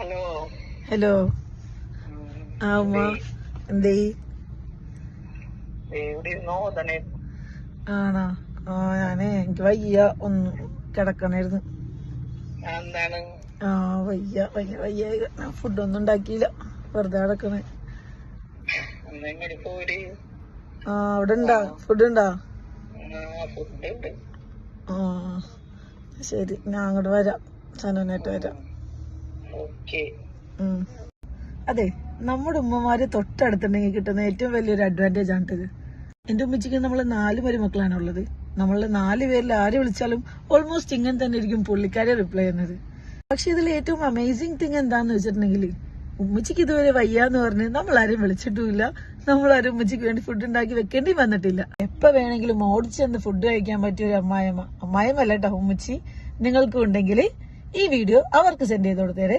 Hello ആ ഉമ്മ എന്തേ ആണോ ഞാനേ എനിക്ക് വയ്യ ഒന്ന് കിടക്കണായിരുന്നു. വയ്യ ഭയങ്കര വയ്യ. ഫുഡൊന്നും ഉണ്ടാക്കിയില്ല, വെറുതെ കിടക്കണേ. അവിടെ ഉണ്ടാ ഫുഡ് ഉണ്ടാ? ശരി, ഞാൻ അങ്ങോട്ട് വരാം, സനോനായിട്ട് വരാം. അതെ, നമ്മുടെ ഉമ്മമാര് തൊട്ടടുത്തുണ്ടെങ്കിൽ കിട്ടുന്ന ഏറ്റവും വലിയൊരു അഡ്വാൻറ്റേജ് ആണിത്. എന്റെ ഉമ്മച്ചിക്ക് നമ്മള് 4 മരുമക്കളാണ് ഉള്ളത്. നമ്മള് 4 പേരിൽ ആരെ വിളിച്ചാലും ഓൾമോസ്റ്റ് ഇങ്ങനെ തന്നെ ആയിരിക്കും പുള്ളിക്കാരെ റിപ്ലൈ ചെയ്യുന്നത്. പക്ഷെ ഇതിൽ ഏറ്റവും അമേസിംഗ് തിങ് എന്താന്ന് വെച്ചിട്ടുണ്ടെങ്കിൽ, ഉമ്മച്ചിക്ക് ഇതുവരെ വയ്യാന്ന് പറഞ്ഞ് നമ്മളാരും വിളിച്ചിട്ടുമില്ല, നമ്മളാരും ഉമ്മച്ചിക്ക് വേണ്ടി ഫുഡ് ഉണ്ടാക്കി വെക്കേണ്ടി വന്നിട്ടില്ല. എപ്പോ വേണമെങ്കിലും ഓടിച്ചെന്ന് ഫുഡ് കഴിക്കാൻ പറ്റിയ ഒരു അമ്മായിയമ്മ അല്ല കേട്ടോ ഉമ്മച്ചി, നിങ്ങൾക്കും ഉണ്ടെങ്കിൽ ഈ വീഡിയോ അവർക്ക് സെൻഡ് ചെയ്ത് കൊടുത്തേരെ.